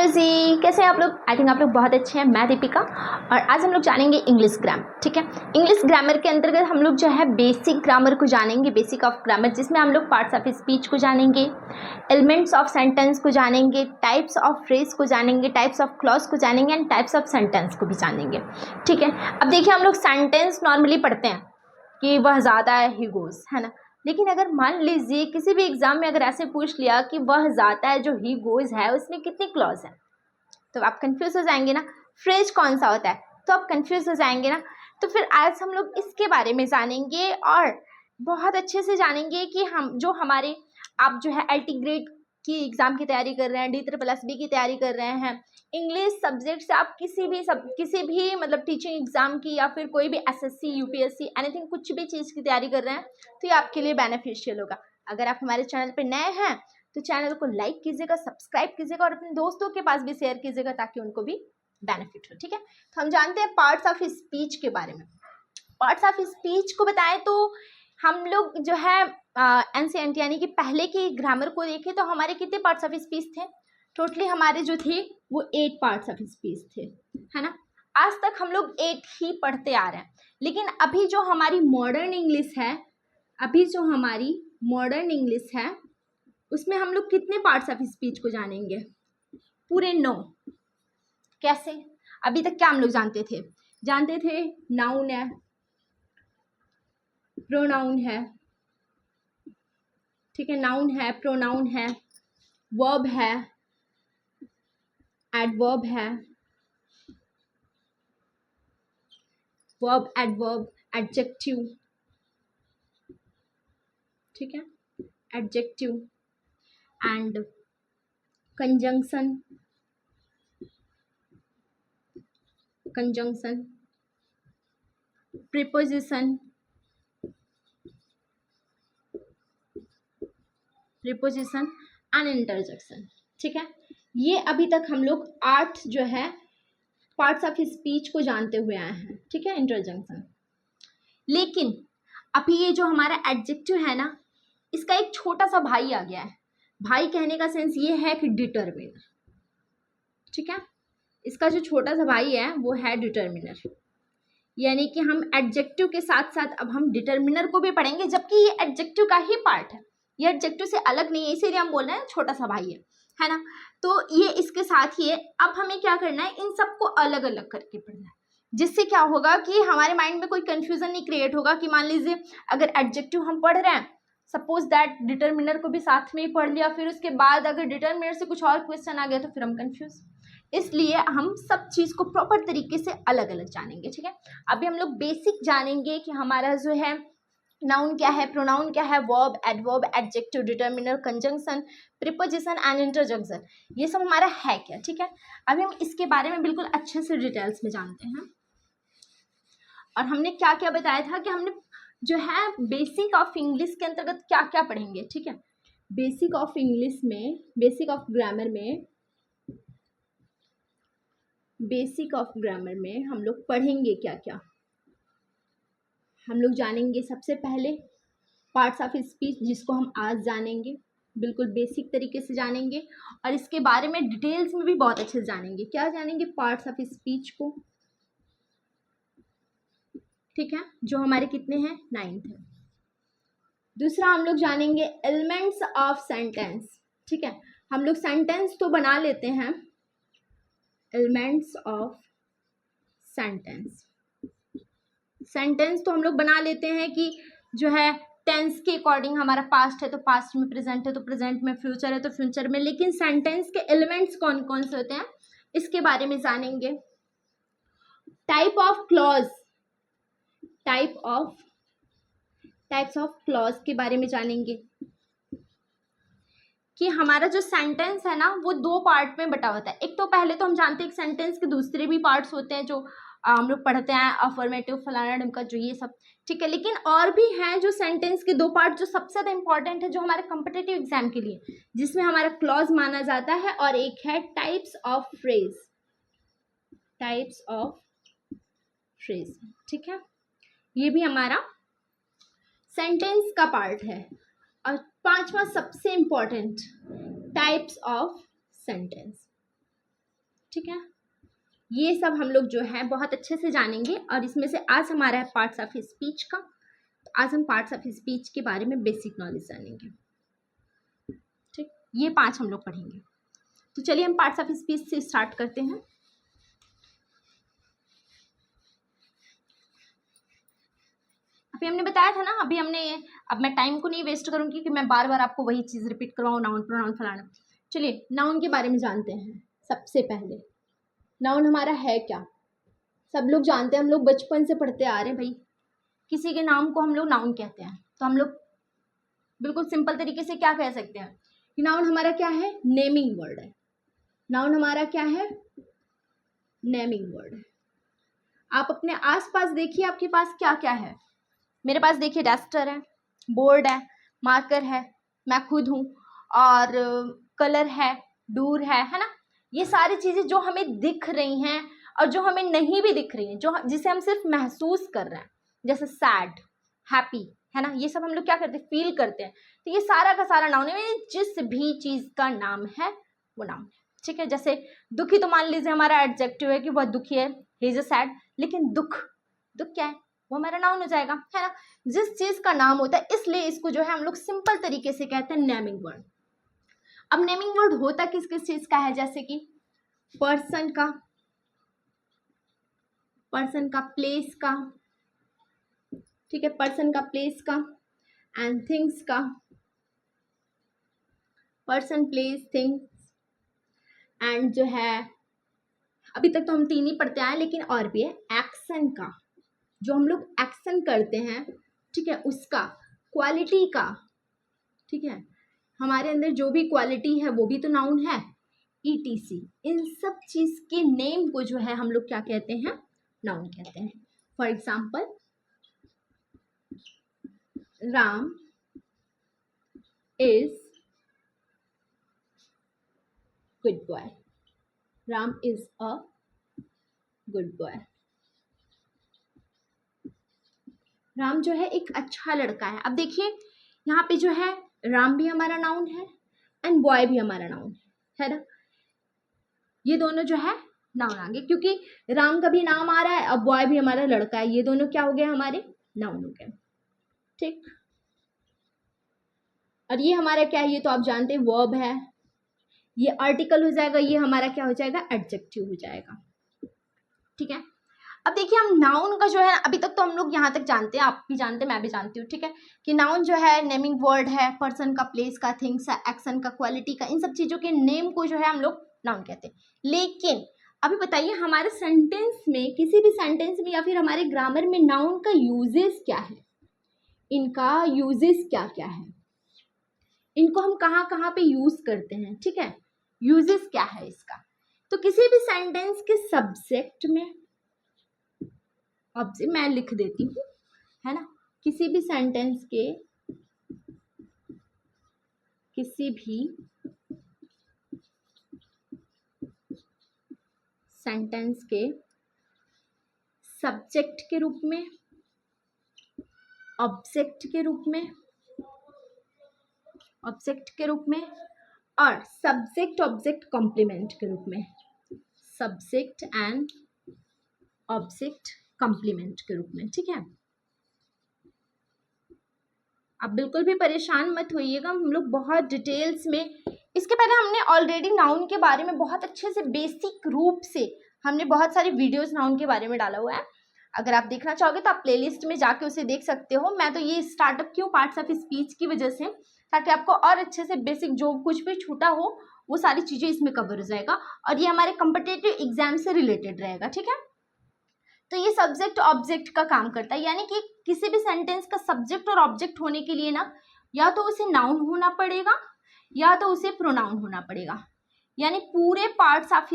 Hello जी, कैसे हैं आप लोग। आई थिंक आप लोग बहुत अच्छे हैं। मैं दीपिका और आज हम लोग जानेंगे इंग्लिश ग्रामर। ठीक है, इंग्लिश ग्रामर के अंतर्गत हम लोग जो है बेसिक ग्रामर को जानेंगे, बेसिक ऑफ ग्रामर, जिसमें हम लोग पार्ट्स ऑफ स्पीच को जानेंगे, एलिमेंट्स ऑफ सेंटेंस को जानेंगे, टाइप्स ऑफ फ्रेज को जानेंगे, टाइप्स ऑफ क्लॉज को जानेंगे एंड टाइप्स ऑफ सेंटेंस को भी जानेंगे। ठीक है, अब देखिए हम लोग सेंटेंस नॉर्मली पढ़ते हैं कि वह ज़्यादा है, ही गोज़, है ना। लेकिन अगर मान लीजिए किसी भी एग्जाम में अगर ऐसे पूछ लिया कि वह जाता है, जो ही गोज़ है उसमें कितनी क्लॉज है, तो आप कंफ्यूज हो जाएंगे ना। फ्रेज कौन सा होता है, तो आप कंफ्यूज हो जाएंगे ना। तो फिर आज हम लोग इसके बारे में जानेंगे और बहुत अच्छे से जानेंगे कि हम जो हमारे आप जो है एलटी ग्रेड की एग्ज़ाम की तैयारी कर रहे हैं, D++ की तैयारी कर रहे हैं, इंग्लिश सब्जेक्ट से आप किसी भी मतलब टीचिंग एग्ज़ाम की या फिर कोई भी SSC UPSC एनीथिंग कुछ भी चीज़ की तैयारी कर रहे हैं, तो ये आपके लिए बेनिफिशियल होगा। अगर आप हमारे चैनल पर नए हैं तो चैनल को लाइक कीजिएगा, सब्सक्राइब कीजिएगा और अपने दोस्तों के पास भी शेयर कीजिएगा ताकि उनको भी बेनिफिट हो। ठीक है, तो हम जानते हैं पार्ट्स ऑफ स्पीच के बारे में। पार्ट्स ऑफ स्पीच को बताएं तो हम लोग जो है एनसीईआरटी यानी कि पहले की ग्रामर को देखें तो हमारे कितने पार्ट्स ऑफ स्पीच थे। टोटली हमारे जो थे वो 8 पार्ट्स ऑफ स्पीच थे, है ना। आज तक हम लोग 8 ही पढ़ते आ रहे हैं। लेकिन अभी जो हमारी मॉडर्न इंग्लिश है उसमें हम लोग कितने पार्ट्स ऑफ स्पीच को जानेंगे, पूरे 9। कैसे, अभी तक क्या हम लोग जानते थे नाउन है, प्रोनाउन है, ठीक है, नाउन है, प्रोनाउन है, वर्ब है, एडवर्ब है, वर्ब, एडवर्ब, एडजेक्टिव, ठीक है, adjective and conjunction, preposition and interjection. ठीक है, ये अभी तक हम लोग 8 जो है पार्ट्स ऑफ स्पीच को जानते हुए आए हैं। ठीक है, इंटरजेक्शन। लेकिन अभी ये जो हमारा एडजेक्टिव है ना, इसका एक छोटा सा भाई आ गया है। भाई कहने का सेंस ये है कि डिटरमिनर। ठीक है, इसका जो छोटा सा भाई है वो है डिटरमिनर, यानी कि हम एडजेक्टिव के साथ साथ अब हम डिटरमिनर को भी पढ़ेंगे, जबकि ये एडजेक्टिव का ही पार्ट है, ये एडजेक्टिव से अलग नहीं है, इसीलिए हम बोल रहे हैं छोटा सा भाई है ना। तो ये इसके साथ ही है। अब हमें क्या करना है, इन सबको अलग अलग करके पढ़ना है, जिससे क्या होगा कि हमारे माइंड में कोई कंफ्यूजन नहीं क्रिएट होगा कि मान लीजिए अगर एडजेक्टिव हम पढ़ रहे हैं, सपोज दैट डिटरमिनर को भी साथ में ही पढ़ लिया, फिर उसके बाद अगर डिटरमिनर से कुछ और क्वेश्चन आ गया तो फिर हम कंफ्यूज। इसलिए हम सब चीज को प्रॉपर तरीके से अलग अलग जानेंगे। ठीक है, अभी हम लोग बेसिक जानेंगे कि हमारा जो है नाउन क्या है, प्रोनाउन क्या है, verb, adverb, adjective, determiner, conjunction, preposition and interjection, ये सब हमारा है क्या। ठीक है, अभी हम इसके बारे में बिल्कुल अच्छे से डिटेल्स में जानते हैं। और हमने क्या क्या बताया था कि हमने जो है बेसिक ऑफ इंग्लिश के अंतर्गत क्या क्या पढ़ेंगे। ठीक है, बेसिक ऑफ इंग्लिश में, बेसिक ऑफ ग्रामर में हम लोग पढ़ेंगे क्या क्या। हम लोग जानेंगे सबसे पहले पार्ट्स ऑफ स्पीच, जिसको हम आज जानेंगे, बिल्कुल बेसिक तरीके से जानेंगे और इसके बारे में डिटेल्स में भी बहुत अच्छे से जानेंगे। क्या जानेंगे, पार्ट्स ऑफ स्पीच को। ठीक है, जो हमारे कितने हैं, 9 है। दूसरा हम लोग जानेंगे एलिमेंट्स ऑफ सेंटेंस। ठीक है, हम लोग सेंटेंस तो बना लेते हैं, एलिमेंट्स ऑफ सेंटेंस तो हम लोग बना लेते हैं कि जो है टेंस के अकॉर्डिंग, हमारा पास्ट है तो पास्ट में, प्रेजेंट है तो प्रेजेंट में, फ्यूचर है तो फ्यूचर में। लेकिन सेंटेंस के एलिमेंट्स कौन कौन से होते हैं इसके बारे में जानेंगे। टाइप्स ऑफ क्लॉज के बारे में जानेंगे कि हमारा जो सेंटेंस है ना वो 2 पार्ट में बटा होता है। एक तो पहले तो हम जानते हैं कि सेंटेंस के दूसरे भी पार्ट्स होते हैं जो हम लोग पढ़ते हैं, अफर्मेटिव, फलाना ढिमका, जो ये सब। ठीक है, लेकिन और भी हैं जो सेंटेंस के 2 पार्ट जो सबसे ज़्यादा इंपॉर्टेंट है, जो हमारे कॉम्पिटिटिव एग्जाम के लिए, जिसमें हमारा क्लॉज माना जाता है, और एक है टाइप्स ऑफ फ्रेज। ठीक है, ये भी हमारा सेंटेंस का पार्ट है। और 5वां सबसे इंपॉर्टेंट, टाइप्स ऑफ सेंटेंस। ठीक है, ये सब हम लोग जो है बहुत अच्छे से जानेंगे। और इसमें से आज हमारा है पार्ट्स ऑफ स्पीच का। तो आज हम पार्ट्स ऑफ स्पीच के बारे में बेसिक नॉलेज जानेंगे। ठीक, ये 5 हम लोग पढ़ेंगे। तो चलिए हम पार्ट्स ऑफ स्पीच से स्टार्ट करते हैं। अभी हमने बताया था ना, अब मैं टाइम को नहीं वेस्ट करूंगी कि मैं बार बार आपको वही चीज़ रिपीट करवाऊँ, नाउन प्रोनाउन फलाना। चलिए नाउन के बारे में जानते हैं। सबसे पहले नाउन हमारा है क्या, सब लोग जानते हैं, हम लोग बचपन से पढ़ते आ रहे हैं भाई। किसी के नाम को हम लोग नाउन कहते हैं। तो हम लोग बिल्कुल सिंपल तरीके से क्या कह सकते हैं कि नाउन हमारा क्या है, नेमिंग वर्ड है। नाउन हमारा क्या है, नेमिंग वर्ड है। आप अपने आसपास देखिए, आपके पास क्या क्या है। मेरे पास देखिए डस्टर है, बोर्ड है, मार्कर है, मैं खुद हूँ, और कलर है, डूर है ना। ये सारी चीज़ें जो हमें दिख रही हैं और जो हमें नहीं भी दिख रही हैं, जो जिसे हम सिर्फ महसूस कर रहे हैं, जैसे सैड, हैप्पी, है ना, ये सब हम लोग क्या करते हैं, फील करते हैं। तो ये सारा का सारा नाउन है, जिस भी चीज़ का नाम है वो नाउन है। ठीक है, जैसे दुखी, तो मान लीजिए हमारा एडजेक्टिव है कि वह दुखी है, ही इज अ सैड, लेकिन दुख क्या है, वो हमारा नाउन हो जाएगा, है ना। जिस चीज का नाम होता है, इसलिए इसको जो है हम लोग सिंपल तरीके से कहते हैं नेमिंग वर्ड। अब नेमिंग वर्ड होता किस किस चीज का है, जैसे कि पर्सन का, प्लेस का, ठीक है, पर्सन का, प्लेस का, एंड थिंग्स का। पर्सन, प्लेस, थिंग्स, एंड जो है अभी तक तो हम 3 ही पढ़ते आए, लेकिन और भी है एक्शन का, जो हम लोग एक्शन करते हैं, ठीक है, उसका, क्वालिटी का, ठीक है, हमारे अंदर जो भी क्वालिटी है वो भी तो नाउन है, ETC। इन सब चीज के नेम को जो है हम लोग क्या कहते हैं, नाउन कहते हैं। For example, Ram is good boy, Ram is a good boy. Ram जो है एक अच्छा लड़का है। अब देखिए यहाँ पे जो है राम भी हमारा नाउन है एंड बॉय भी हमारा नाउन है ना। ये दोनों जो है नाउन आ गए, क्योंकि राम का भी नाम आ रहा है, अब बॉय भी हमारा लड़का है, ये दोनों क्या हो गए, हमारे नाउन हो गए। ठीक, और ये हमारा क्या है, ये तो आप जानते हैं वर्ब है, ये आर्टिकल हो जाएगा, ये हमारा क्या हो जाएगा, एडजेक्टिव हो जाएगा। ठीक है, अब देखिए हम नाउन का जो है, अभी तक तो हम लोग यहाँ तक जानते हैं, आप भी जानते हैं, मैं भी जानती हूँ, ठीक है, कि नाउन जो है नेमिंग वर्ड है, पर्सन का, प्लेस का, थिंग्स का, एक्शन का, क्वालिटी का, इन सब चीज़ों के नेम को जो है हम लोग नाउन कहते हैं। लेकिन अभी बताइए हमारे सेंटेंस में, किसी भी सेंटेंस में या फिर हमारे ग्रामर में नाउन का यूजेस क्या है, इनका यूजेस क्या क्या है, इनको हम कहाँ कहाँ पे यूज करते हैं, ठीक है, यूजेस क्या है इसका। तो किसी भी सेंटेंस के सब्जेक्ट में, ऑब्जेक्ट मैं लिख देती हूँ, है ना, किसी भी सेंटेंस के, किसी भी सेंटेंस के सब्जेक्ट के रूप में, ऑब्जेक्ट के रूप में, ऑब्जेक्ट के रूप में, और सब्जेक्ट ऑब्जेक्ट कॉम्प्लीमेंट के रूप में, सब्जेक्ट एंड ऑब्जेक्ट कॉम्प्लीमेंट के रूप में। ठीक है, आप बिल्कुल भी परेशान मत होइएगा, हम लोग बहुत डिटेल्स में, इसके पहले हमने ऑलरेडी नाउन के बारे में बहुत अच्छे से बेसिक रूप से हमने बहुत सारी वीडियोस नाउन के बारे में डाला हुआ है। अगर आप देखना चाहोगे तो आप प्लेलिस्ट में जाके उसे देख सकते हो। मैं तो ये स्टार्टअप क्यों, पार्ट्स ऑफ स्पीच की वजह से, ताकि आपको और अच्छे से बेसिक जो कुछ भी छूटा हो वो सारी चीज़ें इसमें कवर हो जाएगा, और ये हमारे कॉम्पिटिटिव एग्जाम से रिलेटेड रहेगा। ठीक है, तो ये सब्जेक्ट ऑब्जेक्ट का काम करता है, यानी कि किसी भी सेंटेंस का सब्जेक्ट और ऑब्जेक्ट होने के लिए ना, या तो उसे नाउन होना पड़ेगा या तो उसे प्रोनाउन होना पड़ेगा। यानी पूरे पार्ट्स ऑफ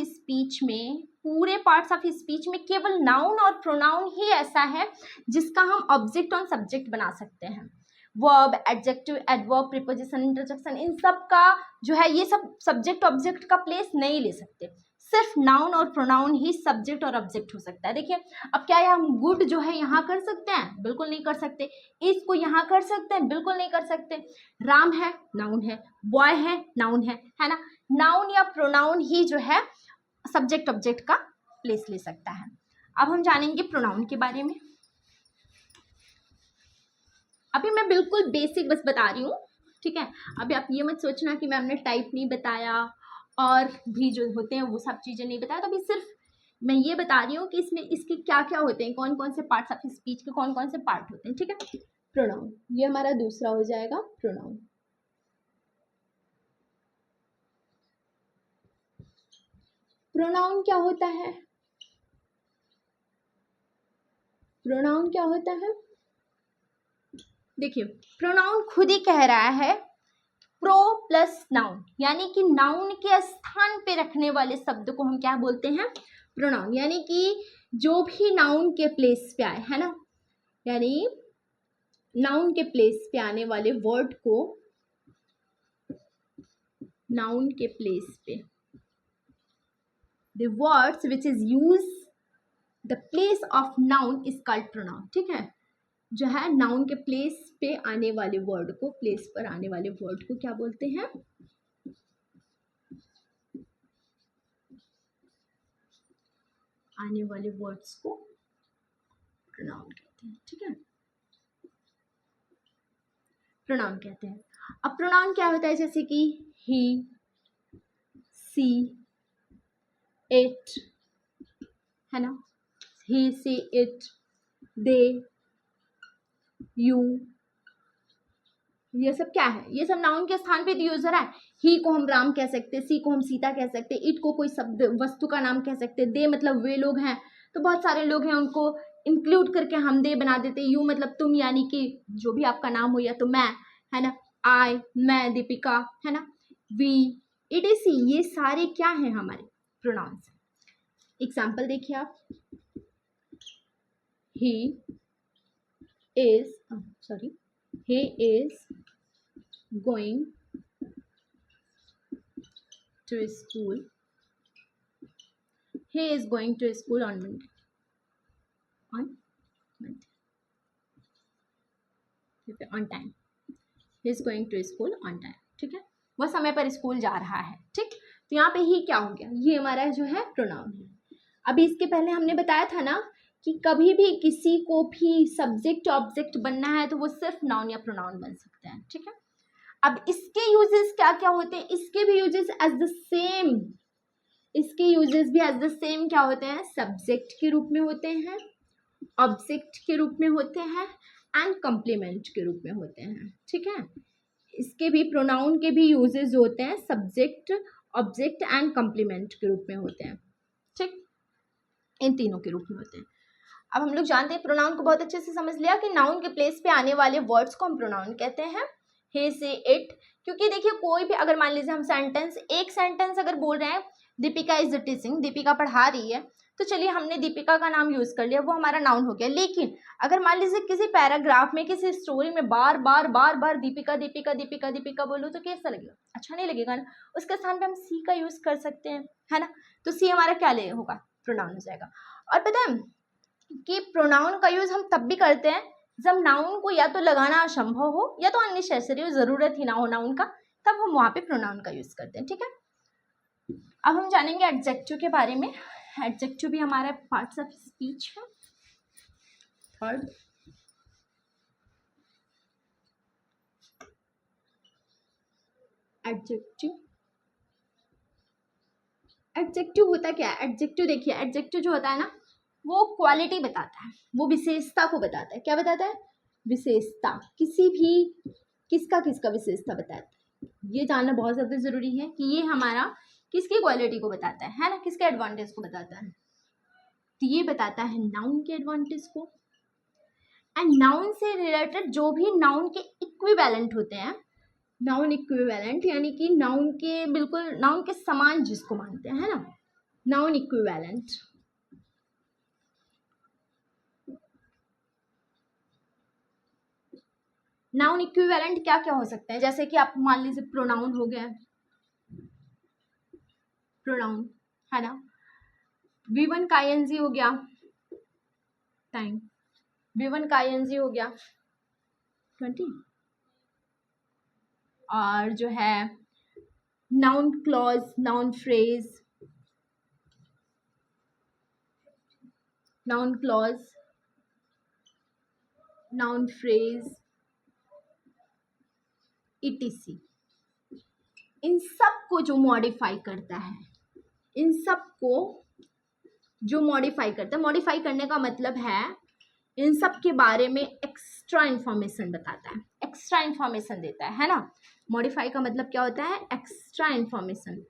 स्पीच में केवल नाउन और प्रोनाउन ही ऐसा है जिसका हम ऑब्जेक्ट और सब्जेक्ट बना सकते हैं। Verb, adjective, adverb, preposition, interjection, इन सब का जो है, ये सब सब्जेक्ट ऑब्जेक्ट का प्लेस नहीं ले सकते। सिर्फ नाउन और प्रोनाउन ही सब्जेक्ट और ऑब्जेक्ट हो सकता है। देखिए, अब क्या हम गुड जो है यहाँ कर सकते हैं? बिल्कुल नहीं कर सकते। इसको यहाँ कर सकते हैं? बिल्कुल नहीं कर सकते। राम है, नाउन है, बॉय है, नाउन है ना। नाउन या प्रोनाउन ही जो है सब्जेक्ट ऑब्जेक्ट का प्लेस ले सकता है। अब हम जानेंगे प्रोनाउन के बारे में। अभी मैं बिल्कुल बेसिक बस बता रही हूँ, ठीक है। अभी आप ये मत सोचना कि मैम ने टाइप नहीं बताया और भी जो होते हैं वो सब चीज़ें नहीं बताया। तो अभी सिर्फ मैं ये बता रही हूँ कि इसमें इसके क्या क्या होते हैं, कौन कौन से पार्ट्स ऑफ स्पीच के कौन कौन से पार्ट होते हैं, ठीक है। प्रोनाउन, ये हमारा दूसरा हो जाएगा प्रोनाउन। प्रोनाउन क्या होता है? प्रोनाउन क्या होता है? देखिए, प्रोनाउन खुद ही कह रहा है प्रो प्लस नाउन, यानी कि नाउन के स्थान पे रखने वाले शब्द को हम क्या बोलते हैं? प्रोनाउन। यानी कि जो भी नाउन के प्लेस पे आए, है ना, यानी नाउन के प्लेस पे आने वाले वर्ड को, नाउन के प्लेस पे the words which is use the place of noun is called pronoun, ठीक है। जो है नाउन के प्लेस पे आने वाले वर्ड को, प्लेस पर आने वाले वर्ड को क्या बोलते हैं? आने वाले वर्ड्स को प्रोनाउन कहते हैं, ठीक है, प्रोनाउन कहते हैं। अब प्रोनाउन क्या होता है? जैसे कि ही, सी, इट, है ना, ही, सी, इट, दे, यू, ये सब क्या है? ये सब नाउन के स्थान पे यूज हो रहा है। ही को हम राम कह सकते, सी को हम सीता कह सकते, इट को कोई शब्द वस्तु का नाम कह सकते, दे मतलब वे लोग हैं, तो बहुत सारे लोग हैं उनको इंक्लूड करके हम दे बना देते। यू मतलब तुम, यानी कि जो भी आपका नाम हो, या तो मैं, है ना, आई मैं, दीपिका, है ना, वी, इट इज, सी, ये सारे क्या हैं? हमारे प्रोनाउंस। एग्जाम्पल देखिए आप, he is, sorry, he is going to school, he is going to school on Monday, on time, he is going to school on time, ठीक है, वह समय पर स्कूल जा रहा है, ठीक। तो यहाँ पे ही क्या हो गया? ये हमारा जो है प्रोनाउन है। अभी इसके पहले हमने बताया था ना कि कभी भी किसी को भी सब्जेक्ट ऑब्जेक्ट बनना है तो वो सिर्फ नाउन या प्रोनाउन बन सकता है, ठीक है। अब इसके यूजेस क्या क्या होते हैं? इसके भी यूजेस एज द सेम, इसके यूजेस भी एज द सेम क्या होते हैं? सब्जेक्ट के रूप में होते हैं, ऑब्जेक्ट के रूप में होते हैं, एंड कम्प्लीमेंट के रूप में होते हैं, ठीक है। इसके भी प्रोनाउन के भी यूजेस होते हैं, सब्जेक्ट, ऑब्जेक्ट एंड कम्प्लीमेंट के रूप में होते हैं, ठीक, इन तीनों के रूप में होते हैं। अब हम लोग जानते हैं, प्रोनाउन को बहुत अच्छे से समझ लिया कि नाउन के प्लेस पे आने वाले वर्ड्स को हम प्रोनाउन कहते हैं। हे, से, इट, क्योंकि देखिए कोई भी अगर मान लीजिए हम सेंटेंस, एक सेंटेंस अगर बोल रहे हैं दीपिका इज टीचिंग, दीपिका पढ़ा रही है, तो चलिए हमने दीपिका का नाम यूज कर लिया, वो हमारा नाउन हो गया। लेकिन अगर मान लीजिए किसी पैराग्राफ में, किसी स्टोरी में बार बार बार बार दीपिका दीपिका दीपिका दीपिका बोलो तो कैसा लगेगा? अच्छा नहीं लगेगा ना। उसके स्थान पे हम सी का यूज कर सकते हैं, है ना, तो सी हमारा क्या ले होगा? प्रोनाउन हो जाएगा। और पता है कि प्रोनाउन का यूज हम तब भी करते हैं जब नाउन को या तो लगाना असंभव हो या तो अननेसेसरी हो, जरूरत ही ना हो नाउन का, तब हम वहां पे प्रोनाउन का यूज करते हैं, ठीक है। अब हम जानेंगे एडजेक्टिव के बारे में। एडजेक्टिव भी हमारा पार्ट्स ऑफ स्पीच है। Third, adjective. एडजेक्टिव होता क्या है? एडजेक्टिव देखिए, एडजेक्टिव जो होता है ना, वो क्वालिटी बताता है, वो विशेषता को बताता है। क्या बताता है? विशेषता, किसी भी, किसका किसका विशेषता बताता है। ये जानना बहुत ज़्यादा ज़रूरी है कि ये हमारा किसकी क्वालिटी को बताता है ना, किसके एडवांटेज को बताता है। तो ये बताता है नाउन के एडवांटेज को, एंड नाउन से रिलेटेड जो भी नाउन के इक्विवेलेंट होते हैं, नाउन इक्विवेलेंट यानी कि नाउन के बिल्कुल, नाउन के समान जिसको मानते हैं, है ना, नाउन इक्विवेलेंट। नाउन इक्विवेलेंट क्या क्या हो सकते हैं? जैसे कि आप मान लीजिए प्रोनाउन हो गया, प्रोनाउन, है ना, V1 का ING हो गया, टाइम, V1 का ING हो गया 20, और जो है noun clause, noun phrase, noun clause, noun phrase, etc. इन सब को जो मॉडिफाई करता है, इन सब को जो मॉडिफाई करता है, मॉडिफाई करने का मतलब है इन सब के बारे में एक्स्ट्रा इंफॉर्मेशन बताता है, एक्स्ट्रा इंफॉर्मेशन देता है ना। मॉडिफाई का मतलब क्या होता है? Extra information.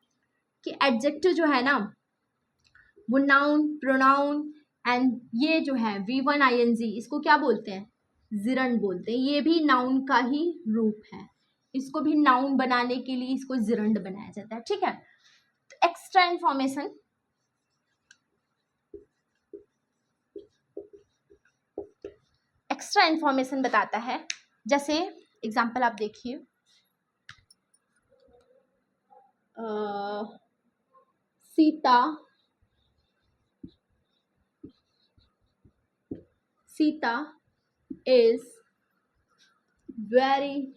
कि एडजेक्टिव जो है ना वो नाउन, प्रोनाउन एंड ये जो है V1 ING इसको क्या बोलते हैं? जिरंड बोलते हैं। ये भी नाउन का ही रूप है, इसको भी नाउन बनाने के लिए इसको जिरंड बनाया जाता है, ठीक है। तो एक्स्ट्रा इंफॉर्मेशन, एक्स्ट्रा इंफॉर्मेशन बताता है। जैसे एग्जांपल आप देखिए, Sita is very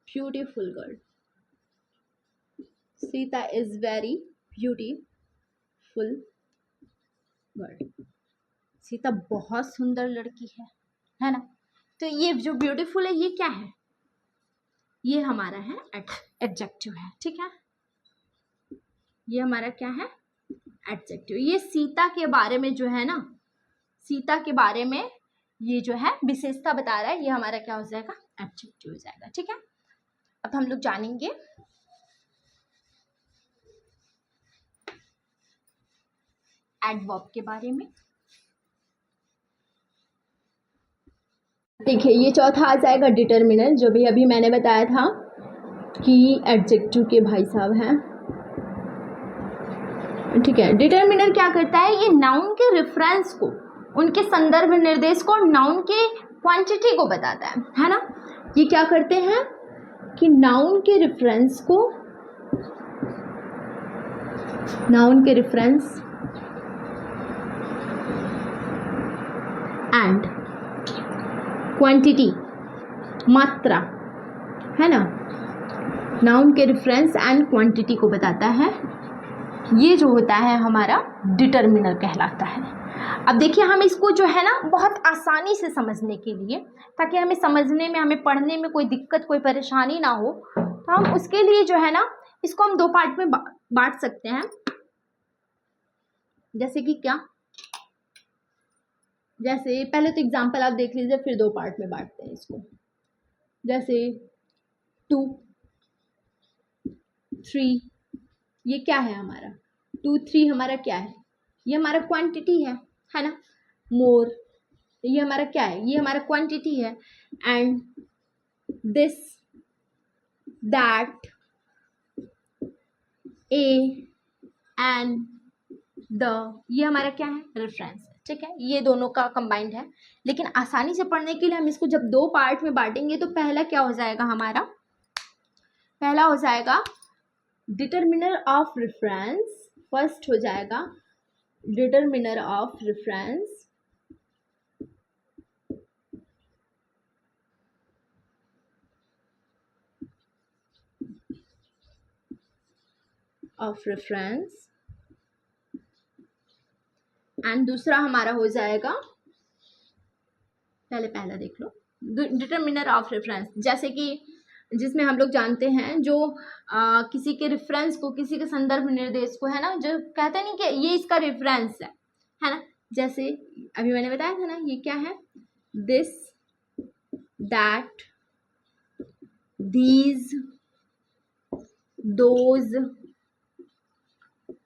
beautiful girl. Sita is very beautiful girl. Sita बहुत सुंदर लड़की है ना। तो ये जो ब्यूटीफुल है ये क्या है? ये हमारा है एडजेक्टिव है, ठीक है। ये हमारा क्या है? एडजेक्टिव। ये सीता के बारे में जो है ना, सीता के बारे में ये जो है विशेषता बता रहा है, ये हमारा क्या हो जाएगा? एडजेक्टिव हो जाएगा, ठीक है। अब हम लोग जानेंगे एडवर्ब के बारे में। देखिए ये चौथा आ जाएगा डिटरमिनर, जो भी अभी मैंने बताया था कि एडजेक्टिव के भाई साहब हैं, ठीक है। डिटरमिनर क्या करता है? ये नाउन के रेफरेंस को, उनके संदर्भ निर्देश को, नाउन के क्वांटिटी को बताता है ना। ये क्या करते हैं कि नाउन के रेफरेंस को, नाउन के रेफरेंस एंड क्वांटिटी, मात्रा, है ना, नाउन के रेफरेंस एंड क्वांटिटी को बताता है। ये जो होता है हमारा डिटरमिनर कहलाता है। अब देखिए हम इसको जो है ना बहुत आसानी से समझने के लिए, ताकि हमें समझने में, हमें पढ़ने में कोई दिक्कत, कोई परेशानी ना हो, तो हम उसके लिए जो है ना इसको हम दो पार्ट में बांट सकते हैं। जैसे कि क्या? जैसे पहले तो एग्जाम्पल आप देख लीजिए, फिर दो पार्ट में बांटते हैं इसको। जैसे 2, 3, ये क्या है हमारा? 2, 3 हमारा क्या है? ये हमारा क्वांटिटी है ना। मोर, ये हमारा क्या है? ये हमारा क्वांटिटी है। And this, that, A and the, ये हमारा क्या है? रेफरेंस है, ठीक है। ये दोनों का कंबाइंड है। लेकिन आसानी से पढ़ने के लिए हम इसको जब दो पार्ट में बांटेंगे तो पहला क्या हो जाएगा हमारा? पहला हो जाएगा डिटरमिनर ऑफ रेफरेंस। फर्स्ट हो जाएगा डिटरमिनर ऑफ रेफरेंस, एंड दूसरा हमारा हो जाएगा, पहला देख लो, डिटरमिनर ऑफ रेफरेंस। जैसे कि जिसमें हम लोग जानते हैं जो किसी के रेफरेंस को, किसी के संदर्भ निर्देश को, है ना, जो कहते नहीं कि ये इसका रेफरेंस है ना। जैसे अभी मैंने बताया था ना, ये क्या है? दिस, दैट, दीज, दोज,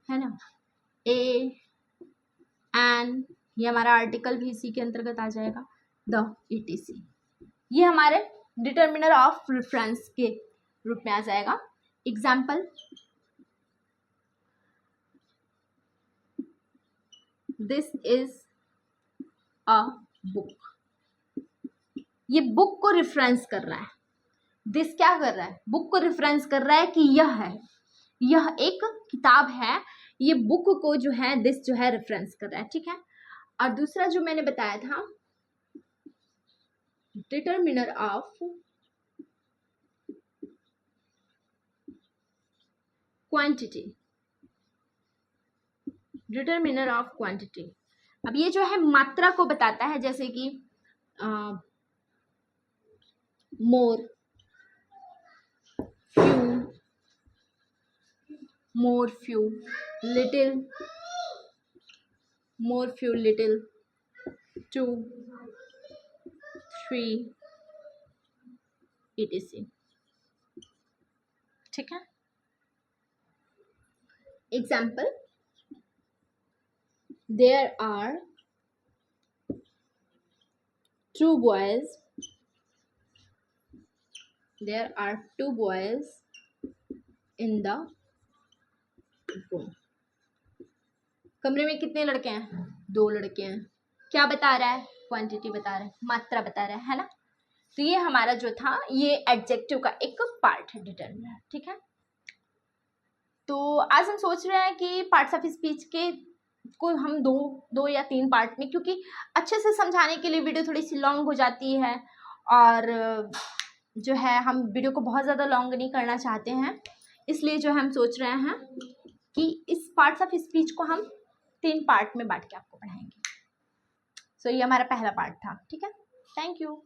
है ना, ए एंड, ये हमारा आर्टिकल भी इसी के अंतर्गत आ जाएगा, द, etc. ये हमारे डिटरमिनर ऑफ रेफरेंस के रूप में आ जाएगा। Example, this is a book. ये बुक को रेफरेंस कर रहा है। दिस क्या कर रहा है? बुक को रेफरेंस कर रहा है कि यह है, यह एक किताब है। ये बुक को जो है, दिस जो है रेफरेंस कर रहा है, ठीक है। और दूसरा जो मैंने बताया था, determiner of quantity, determiner of quantity, अब ये जो है मात्रा को बताता है, जैसे कि मोर, few, more few, little, more few, little, 2, 3, etc. ठीक है। Example, there are 2 boys, there are 2 boys in the room. कमरे में कितने लड़के हैं? 2 लड़के हैं। क्या बता रहा है? क्वांटिटी बता रहा है, मात्रा बता रहा है ना। तो ये हमारा जो था ये एडजेक्टिव का एक पार्ट है, डिटरमिनर। ठीक है। तो आज हम सोच रहे हैं कि पार्ट्स ऑफ स्पीच के को हम दो या 3 पार्ट में, क्योंकि अच्छे से समझाने के लिए वीडियो थोड़ी सी लॉन्ग हो जाती है, और जो है हम वीडियो को बहुत ज़्यादा लॉन्ग नहीं करना चाहते हैं, इसलिए जो हम सोच रहे हैं कि इस पार्ट्स ऑफ स्पीच को हम 3 पार्ट में बांट के आपको पढ़ाएंगे। सो ये हमारा पहला पार्ट था। ठीक है, थैंक यू।